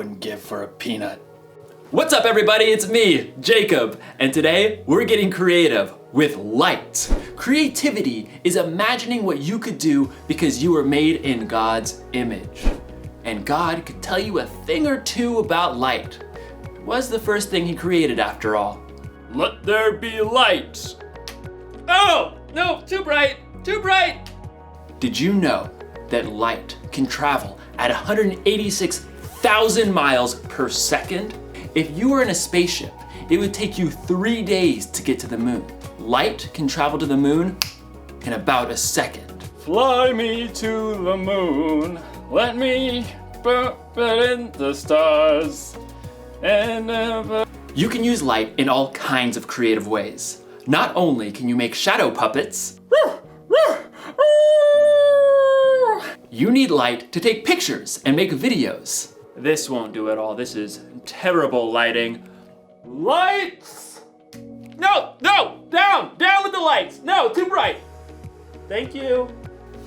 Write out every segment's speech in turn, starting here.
wouldn't give for a peanut. What's up, everybody? It's me, Jacob, and today we're getting creative with light. Creativity is imagining what you could do because you were made in God's image. And God could tell you a thing or two about light. It was the first thing he created after all. Let there be light. Oh, no, too bright, too bright. Did you know that light can travel at 186,000 miles per second? If you were in a spaceship, it would take you 3 days to get to the moon. Light can travel to the moon in about a second. Fly me to the moon, let me put in the stars, and never... You can use light in all kinds of creative ways. Not only can you make shadow puppets, you need light to take pictures and make videos. This won't do it all. This is terrible lighting. Lights! No, down with the lights. No, too bright. Thank you.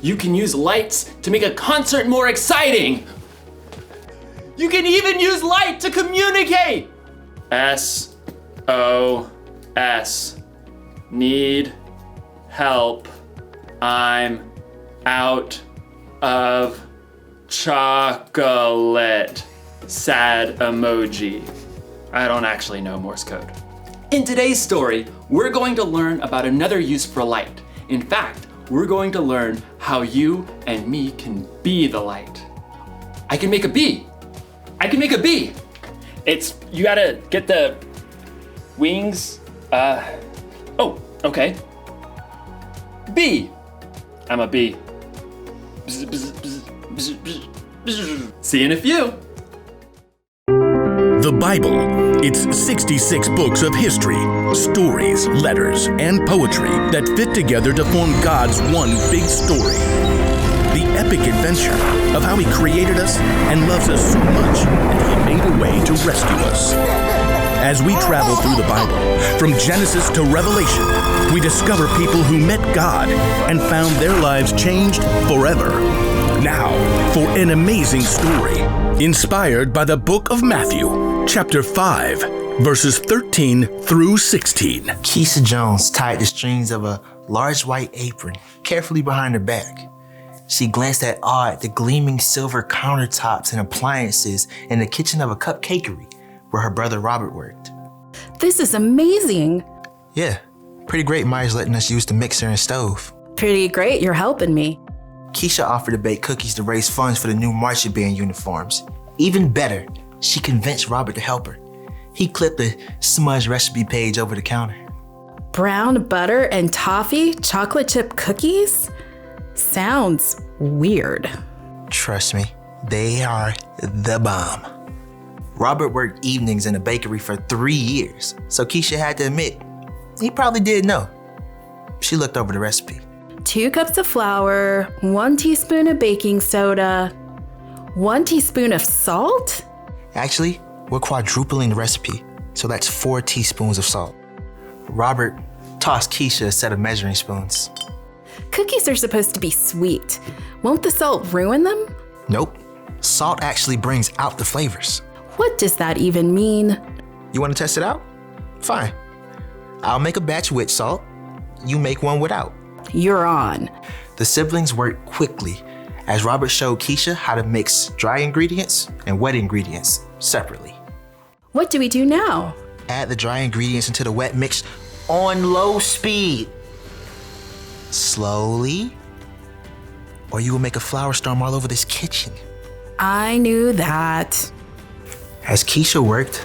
You can use lights to make a concert more exciting. You can even use light to communicate. SOS. Need help. I'm out of chocolate. Sad emoji. I don't actually know Morse code. In today's story, we're going to learn about another use for light. In fact, we're going to learn how you and me can be the light. I can make a bee. You gotta get the wings. Oh, okay. Bee. I'm a bee. See you in a few. The Bible. It's 66 books of history, stories, letters, and poetry that fit together to form God's one big story. The epic adventure of how He created us and loves us so much that He made a way to rescue us. As we travel through the Bible, from Genesis to Revelation, we discover people who met God and found their lives changed forever. Now, for an amazing story, inspired by the book of Matthew, chapter 5, verses 13 through 16. Keisha Jones tied the strings of a large white apron carefully behind her back. She glanced at awe at the gleaming silver countertops and appliances in the kitchen of a cupcakery where her brother Robert worked. This is amazing. Yeah, pretty great Maya's letting us use the mixer and stove. Pretty great you're helping me. Keisha offered to bake cookies to raise funds for the new marching band uniforms. Even better, she convinced Robert to help her. He clipped the smudge recipe page over the counter. Brown butter and toffee chocolate chip cookies? Sounds weird. Trust me, they are the bomb. Robert worked evenings in a bakery for 3 years, so Keisha had to admit, he probably did know. She looked over the recipe. 2 cups of flour, 1 teaspoon of baking soda, 1 teaspoon of salt? Actually, we're quadrupling the recipe, so that's 4 teaspoons of salt. Robert tossed Keisha a set of measuring spoons. Cookies are supposed to be sweet. Won't the salt ruin them? Nope. Salt actually brings out the flavors. What does that even mean? You want to test it out? Fine. I'll make a batch with salt. You make one without. You're on. The siblings worked quickly as Robert showed Keisha how to mix dry ingredients and wet ingredients separately. What do we do now? Add the dry ingredients into the wet mix on low speed. Slowly, or you will make a flour storm all over this kitchen. I knew that. As Keisha worked,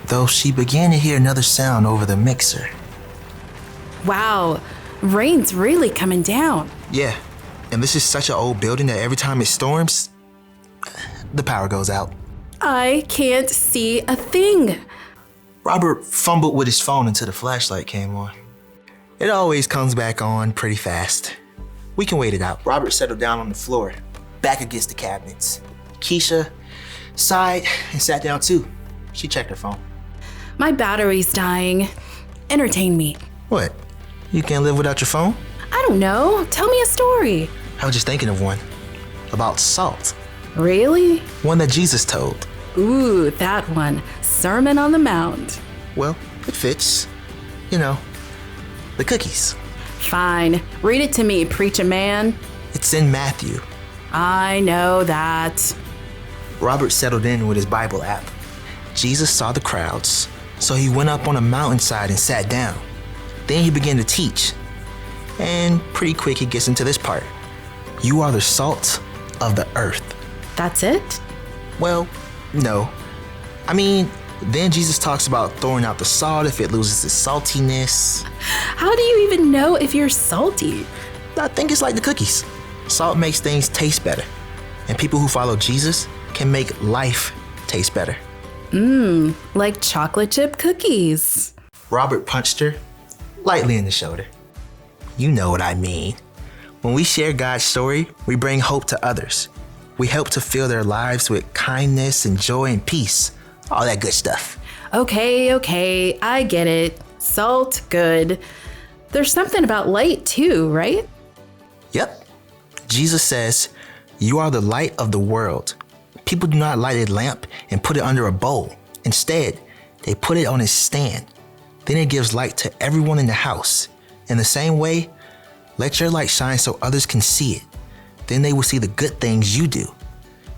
though, she began to hear another sound over the mixer. Wow, rain's really coming down. Yeah, and this is such an old building that every time it storms, the power goes out. I can't see a thing. Robert fumbled with his phone until the flashlight came on. It always comes back on pretty fast. We can wait it out. Robert settled down on the floor, back against the cabinets. Keisha sighed and sat down too. She checked her phone. My battery's dying. Entertain me. What? You can't live without your phone? I don't know. Tell me a story. I was just thinking of one. About salt. Really? One that Jesus told. Ooh, that one. Sermon on the Mount. Well, it fits. You know, the cookies. Fine. Read it to me, preacher man. It's in Matthew. I know that. Robert settled in with his Bible app. Jesus saw the crowds, so he went up on a mountainside and sat down. Then he began to teach. And pretty quick he gets into this part. You are the salt of the earth. That's it? Well, no. I mean, then Jesus talks about throwing out the salt if it loses its saltiness. How do you even know if you're salty? I think it's like the cookies. Salt makes things taste better. And people who follow Jesus can make life taste better. Like chocolate chip cookies. Robert punched her lightly in the shoulder. You know what I mean. When we share God's story, we bring hope to others. We help to fill their lives with kindness and joy and peace. All that good stuff. Okay, I get it. Salt, good. There's something about light too, right? Yep. Jesus says, you are the light of the world. People do not light a lamp and put it under a bowl. Instead, they put it on a stand. Then it gives light to everyone in the house. In the same way, let your light shine so others can see it. Then they will see the good things you do,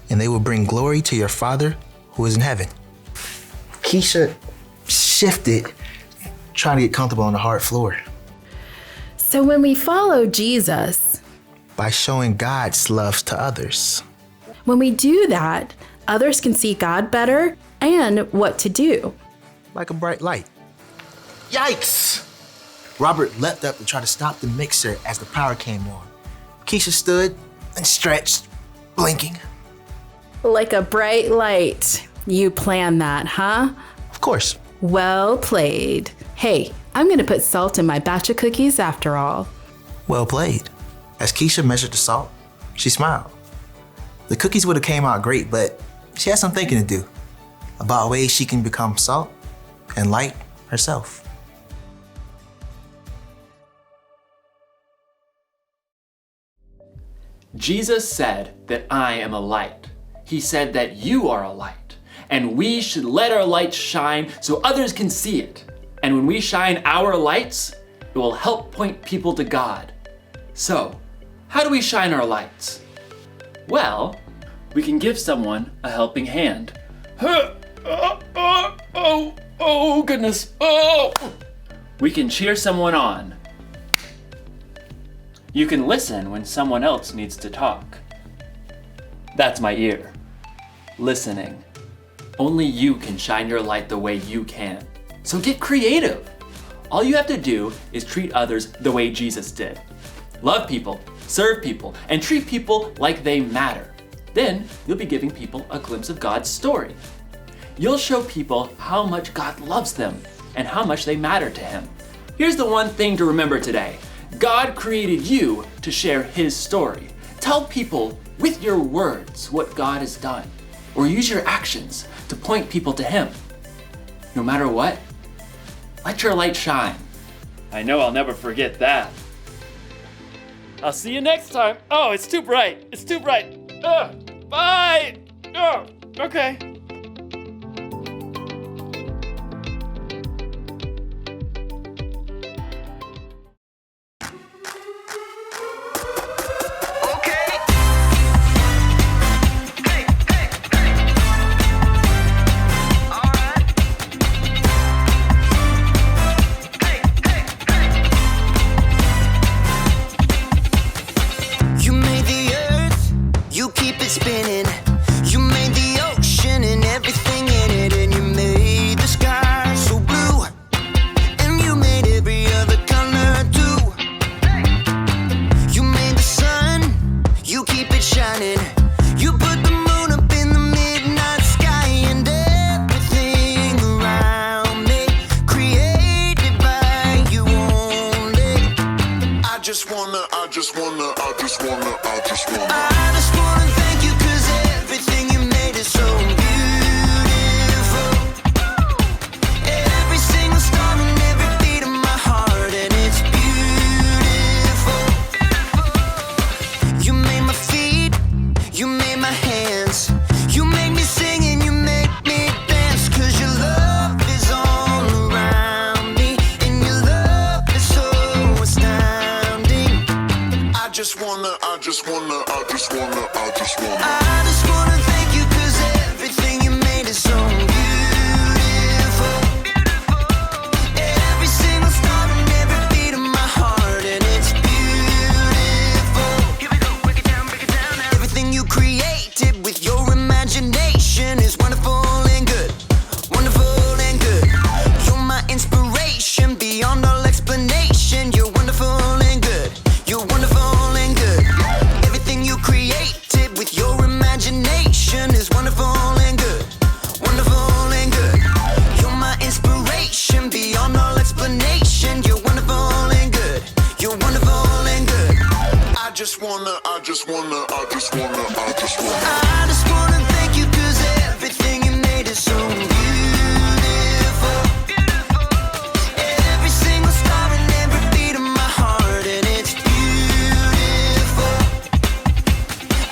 and they will bring glory to your Father who is in heaven. Keisha shifted, trying to get comfortable on the hard floor. So when we follow Jesus, By showing God's love to others. when we do that, others can see God better and what to do. Like a bright light. Yikes! Robert leapt up to try to stop the mixer as the power came on. Keisha stood and stretched, blinking. Like a bright light. You planned that, huh? Of course. Well played. Hey, I'm gonna put salt in my batch of cookies after all. Well played. As Keisha measured the salt, she smiled. The cookies would have came out great, but she had some thinking to do about ways she can become salt and light herself. Jesus said that I am a light. He said that you are a light, and we should let our light shine so others can see it. And when we shine our lights, it will help point people to God. So, how do we shine our lights? Well, we can give someone a helping hand. Oh, goodness. Oh! We can cheer someone on. You can listen when someone else needs to talk. That's my ear. Listening. Only you can shine your light the way you can. So get creative. All you have to do is treat others the way Jesus did. Love people, serve people, and treat people like they matter. Then you'll be giving people a glimpse of God's story. You'll show people how much God loves them and how much they matter to Him. Here's the one thing to remember today. God created you to share His story. Tell people with your words what God has done, or use your actions to point people to Him. No matter what, let your light shine. I know I'll never forget that. I'll see you next time. Oh, it's too bright. It's too bright. Bye. Oh, okay. Spinning. You made the ocean and everything in it, and you made the sky so blue, and you made every other color too. You made the sun, you keep it shining. You put the moon up in the midnight sky, and everything around me created by you only. I just wanna thank you, 'cause everything you made is so beautiful. Every single star and every beat of my heart, and it's beautiful. You made my feet, you made my hands, you made me sing and you made just wanna thank you 'cause everything you made is so beautiful. Every single star and every beat of my heart, and it's beautiful. Here we go, break it down now. Everything you created with your imagination is wonderful and good. Wonderful and good. You're my inspiration beyond all explanation. You're wonderful and good. You're wonderful and good. Everything you created with your imagination is wonderful and good. Wonderful and good. You're my inspiration beyond all explanation. You're wonderful and good. You're wonderful and good. I just wanna thank you 'cause everything you made is so beautiful. Every single star and every beat of my heart, and it's beautiful.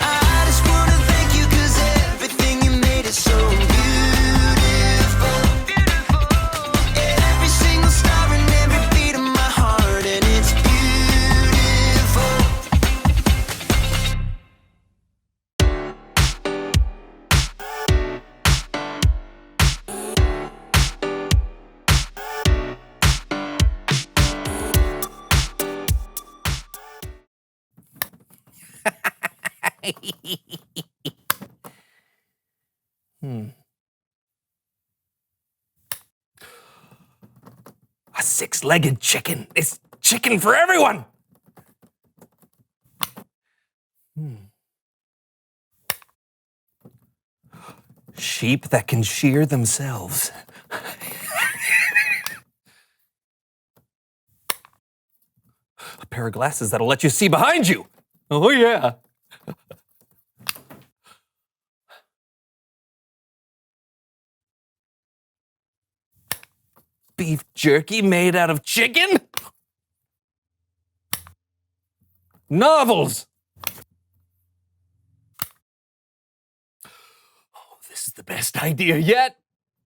I just wanna thank you 'cause everything you made is so beautiful. Every single star and every beat of my heart, and it's beautiful. A six-legged chicken. It's chicken for everyone. Sheep that can shear themselves. A pair of glasses that'll let you see behind you. Oh, yeah. Beef jerky made out of chicken? Novels. Oh, this is the best idea yet.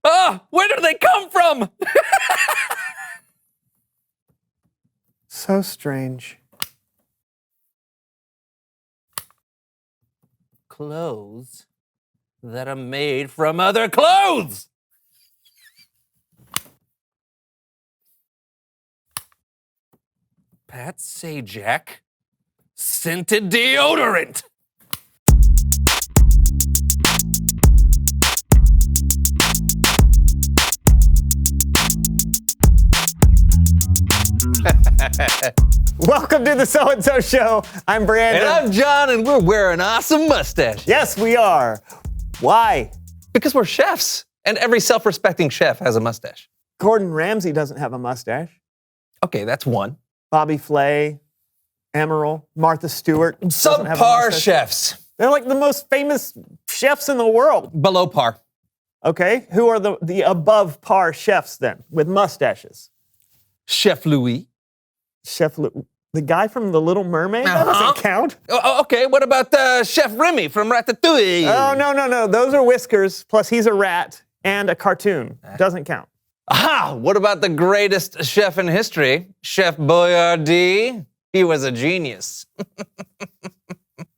Ah, where do they come from? So strange. Clothes that are made from other clothes. Pat Sajak scented deodorant. Welcome to the So and So Show. I'm Brandon. And I'm John, and we're wearing awesome mustaches. Yes, we are. Why? Because we're chefs, and every self-respecting chef has a mustache. Gordon Ramsay doesn't have a mustache. Okay, that's one. Bobby Flay, Emerald, Martha Stewart. doesn't have a Subpar mustache. chefs. They're like the most famous chefs in the world. Below par. Okay, who are the above par chefs then with mustaches? Chef Louis. The guy from The Little Mermaid? That doesn't count. Oh, okay, what about Chef Remy from Ratatouille? Oh, no. Those are whiskers, plus he's a rat and a cartoon. Doesn't count. Aha! What about the greatest chef in history, Chef Boyardee? He was a genius.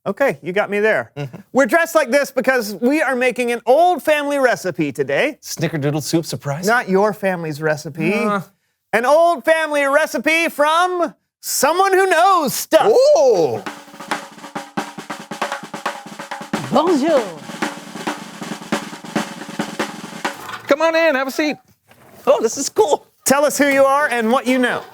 Okay, you got me there. We're dressed like this because we are making an old family recipe today. Snickerdoodle soup surprise? Not your family's recipe. An old family recipe from someone who knows stuff. Oh! Bonjour. Come on in, have a seat. Oh, this is cool. Tell us who you are and what you know.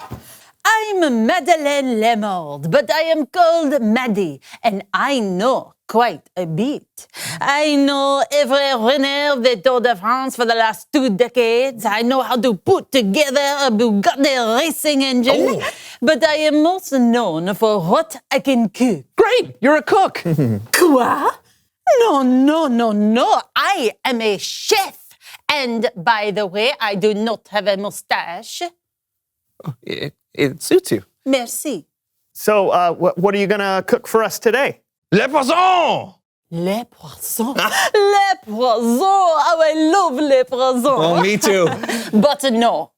I'm Madeleine Lemord, but I am called Maddie, and I know quite a bit. I know every winner of the Tour de France for the last 2 decades. I know how to put together a Bugatti racing engine. But I am most known for what I can cook. Great, you're a cook. Quoi? No. I am a chef. And by the way, I do not have a mustache. It suits you. Merci. So, what are you gonna cook for us today? Le poisson! Les poissons. Les poissons. Oh, I love les poissons. Oh, me too. But no.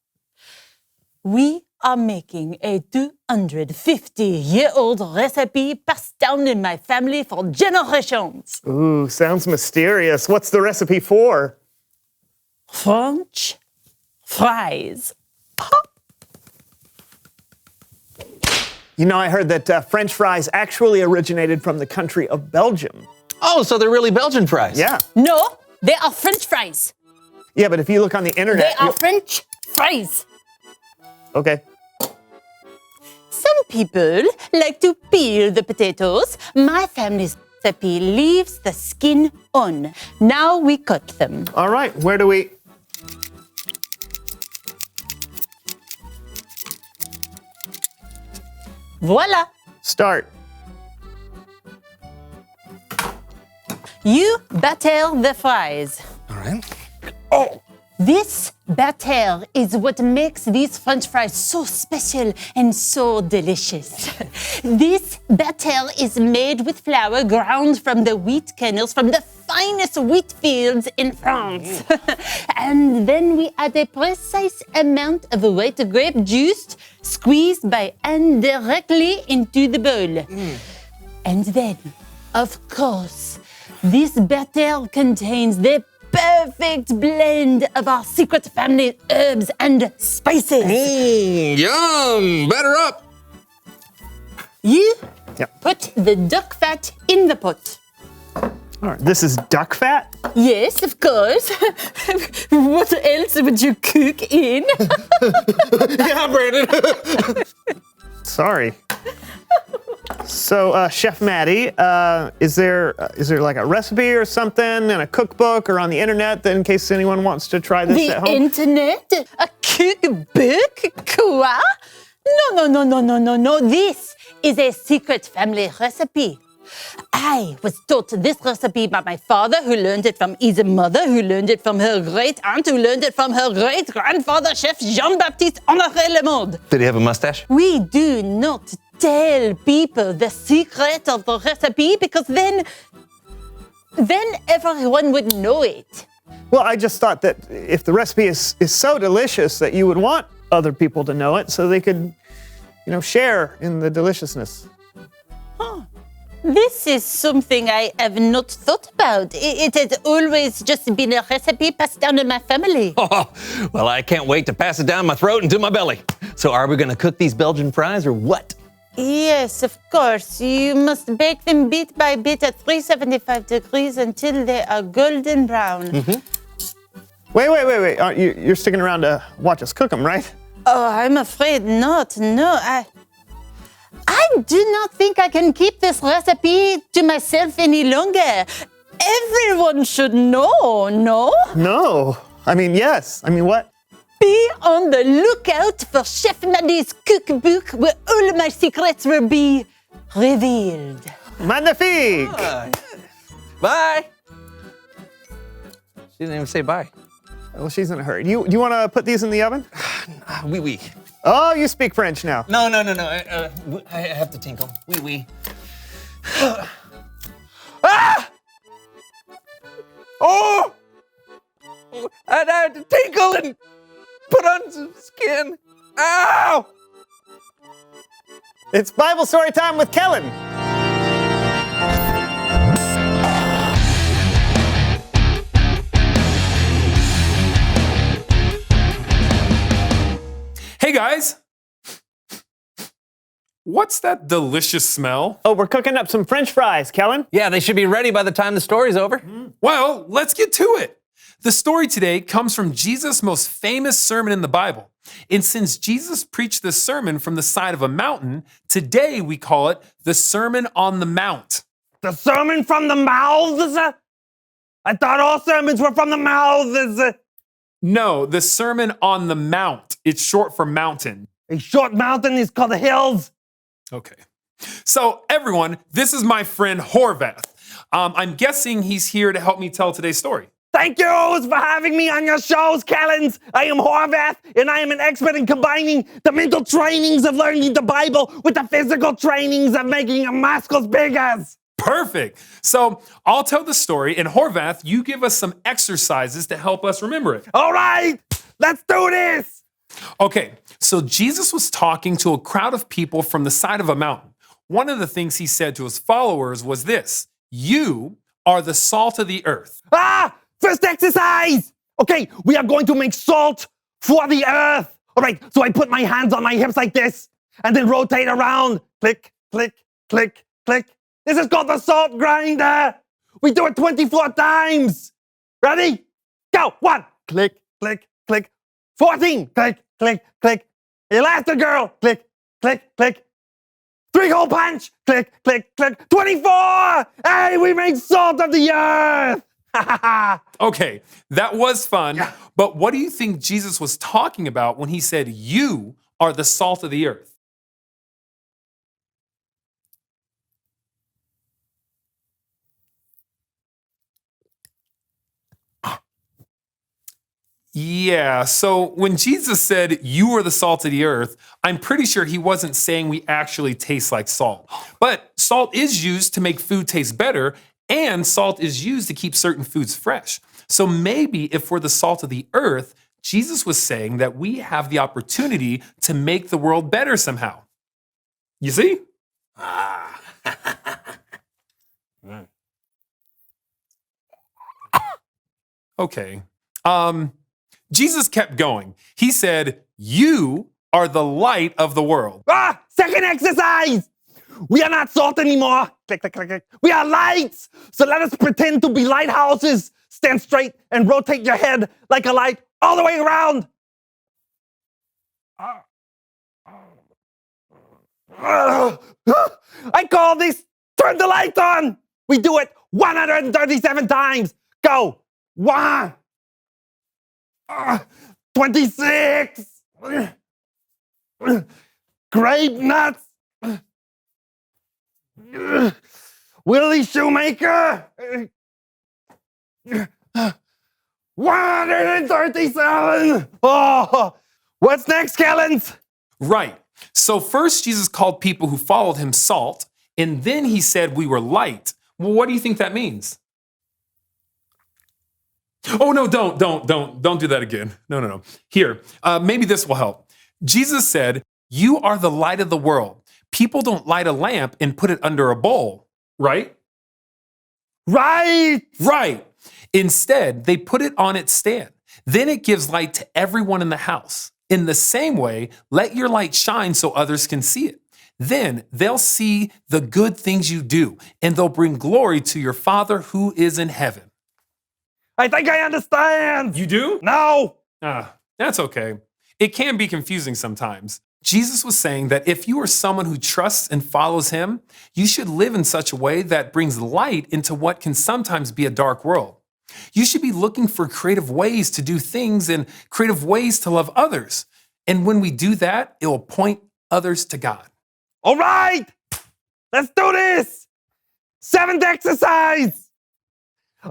We are making a 250-year-old recipe passed down in my family for generations. Ooh, sounds mysterious. What's the recipe for? French fries. You know, I heard that French fries actually originated from the country of Belgium. Oh, so they're really Belgian fries. Yeah. No, they are French fries. Yeah, but if you look on the internet... They are French fries. Okay. Some people like to peel the potatoes. My family's recipe leaves the skin on. Now we cut them. All right, where do we... Voila! start? You batter the fries. All right. This batter is what makes these French fries so special and so delicious. This batter is made with flour ground from the wheat kernels from the finest wheat fields in France. And then we add a precise amount of white grape juice squeezed by hand directly into the bowl. And then, of course, this batter contains the perfect blend of our secret family herbs and spices. Yum! Batter up! You Yep. put the duck fat in the pot. All right, this is duck fat? Yes, of course. What else would you cook in? Yeah, Brandon. Sorry. So, Chef Maddie, is there like a recipe or something in a cookbook or on the internet that in case anyone wants to try this at The home? internet? A cookbook? Quoi? No. This is a secret family recipe. I was taught this recipe by my father, who learned it from his mother, who learned it from her great aunt, who learned it from her great grandfather, Chef Jean-Baptiste Honoré Le Monde. Did he have a mustache? We do not tell people the secret of the recipe because then everyone would know it. Well, I just thought that if the recipe is so delicious that you would want other people to know it so they could, share in the deliciousness. This is something I have not thought about. It has always just been a recipe passed down in my family. Oh, well, I can't wait to pass it down my throat into my belly. So are we going to cook these Belgian fries or what? Yes, of course. You must bake them bit by bit at 375 degrees until they are golden brown. Wait. You're sticking around to watch us cook them, right? Oh, I'm afraid not. No, I do not think I can keep this recipe to myself any longer. Everyone should know, no? No. I mean, yes. I mean, what? Be on the lookout for Chef Maddie's cookbook where all my secrets will be revealed. Magnifique! Bye. She didn't even say bye. Well, she's in a hurry. Do you want to put these in the oven? Oui. Oh, you speak French now. No. I have to tinkle. Oui. Ah! Oh! I had to tinkle and put on some skin. Ow! It's Bible story time with Kellen. Hey guys! What's that delicious smell? Oh, we're cooking up some French fries, Kellen. Yeah, they should be ready by the time the story's over. Well, let's get to it. The story today comes from Jesus' most famous sermon in the Bible. And since Jesus preached this sermon from the side of a mountain, today we call it the Sermon on the Mount. The sermon from the mouths? I thought all sermons were from the mouths. No, the Sermon on the Mount. It's short for mountain. A short mountain is called the hills. Okay. So everyone, this is my friend Horvath. I'm guessing he's here to help me tell today's story. Thank you for having me on your shows, Callens. I am Horvath, and I am an expert in combining the mental trainings of learning the Bible with the physical trainings of making your muscles bigger. Perfect. So I'll tell the story, and Horvath, you give us some exercises to help us remember it. All right, let's do this. Okay, so Jesus was talking to a crowd of people from the side of a mountain. One of the things he said to his followers was this: you are the salt of the earth. First exercise! Okay, we are going to make salt for the earth. All right, so I put my hands on my hips like this and then rotate around. Click, click, click, click. This is called the salt grinder. We do it 24 times. Ready? Go. 1, click, click, click. 14, click, click, click. Elastigirl, click, click, click. 3-hole punch, click, click, click. 24! Hey, we made salt of the earth! Okay, that was fun, but what do you think Jesus was talking about when he said, you are the salt of the earth? Yeah, so when Jesus said, you are the salt of the earth, I'm pretty sure he wasn't saying we actually taste like salt. But salt is used to make food taste better, and salt is used to keep certain foods fresh. So maybe if we're the salt of the earth, Jesus was saying that we have the opportunity to make the world better somehow. You see? Okay. Jesus kept going. He said, you are the light of the world. Second exercise! We are not salt anymore. Click, click, click, click. We are lights. So let us pretend to be lighthouses. Stand straight and rotate your head like a light all the way around. I call this turn the light on. We do it 137 times. Go. 1. 26. Grape nuts. Willie Shoemaker. 137. Oh, what's next, Kellens? Right. So first Jesus called people who followed him salt, and then he said we were light. Well, what do you think that means? Oh, no, don't do that again. No. Here, maybe this will help. Jesus said, you are the light of the world. People don't light a lamp and put it under a bowl, right? Right. Instead, they put it on its stand. Then it gives light to everyone in the house. In the same way, let your light shine so others can see it. Then they'll see the good things you do, and they'll bring glory to your Father who is in heaven. I think I understand. You do? No. That's okay. It can be confusing sometimes. Jesus was saying that if you are someone who trusts and follows him, you should live in such a way that brings light into what can sometimes be a dark world. You should be looking for creative ways to do things and creative ways to love others. And when we do that, it will point others to God. All right, let's do this. 7th exercise.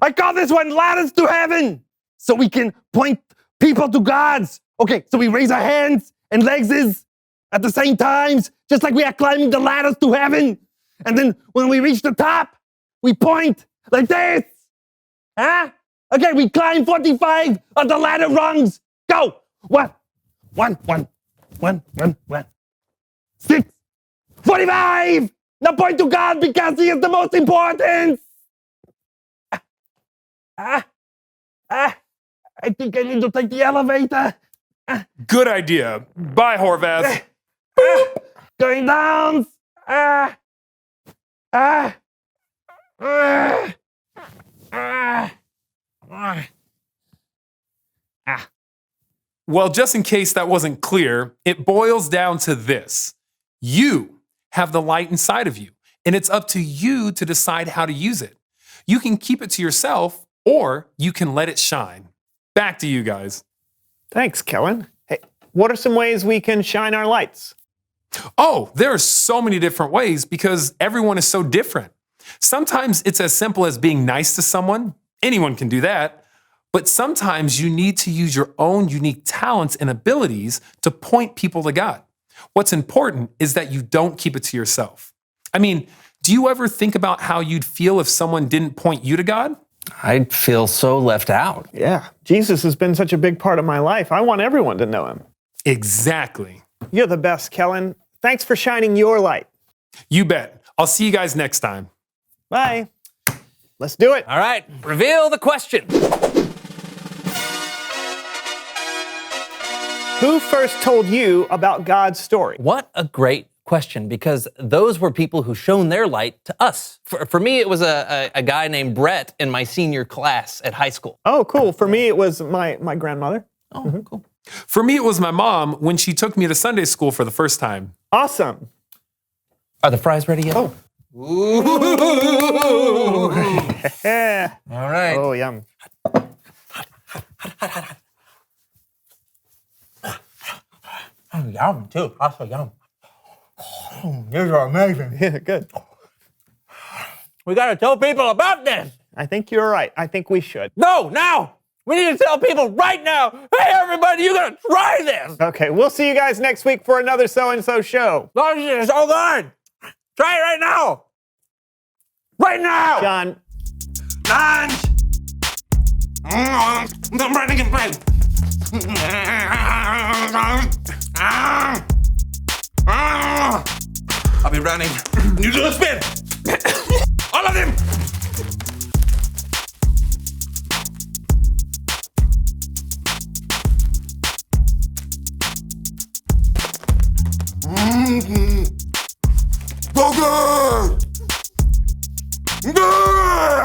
I call this one ladders to heaven, so we can point people to God's. Okay, so we raise our hands and legs at the same times, just like we are climbing the ladders to heaven. And then when we reach the top, we point like this. Okay, we climb 45 of the ladder rungs. Go. 1. 6. 45. Now point to God because he is the most important. I think I need to take the elevator. Good idea. Bye, Horvath. Going down. Well, just in case that wasn't clear, it boils down to this. You have the light inside of you, and it's up to you to decide how to use it. You can keep it to yourself, or you can let it shine. Back to you guys. Thanks, Kellen. Hey, what are some ways we can shine our lights? Oh, there are so many different ways because everyone is so different. Sometimes it's as simple as being nice to someone. Anyone can do that. But sometimes you need to use your own unique talents and abilities to point people to God. What's important is that you don't keep it to yourself. I mean, do you ever think about how you'd feel if someone didn't point you to God? I'd feel so left out. Yeah, Jesus has been such a big part of my life. I want everyone to know him. Exactly. You're the best, Kellen. Thanks for shining your light. You bet. I'll see you guys next time. Bye. Let's do it. All right, reveal the question. Who first told you about God's story? What a great question, because those were people who shone their light to us. For me, it was a guy named Brett in my senior class at high school. Oh, cool. For me, it was my grandmother. Oh, cool. For me, it was my mom when she took me to Sunday school for the first time. Awesome. Are the fries ready yet? Oh. Ooh. All right. Oh, yum. Yum, too. Also yum. These are amazing. Yeah, good. We got to tell people about this. I think you're right. I think we should. No, now. We need to tell people right now. Hey, everybody, you got to try this. Okay, we'll see you guys next week for another So-and-So show. Oh, this is so good. Try it right now. Right now. John. Lunch! I'm running in place. I'll be running. You do a spin! All of them! Go good! Good!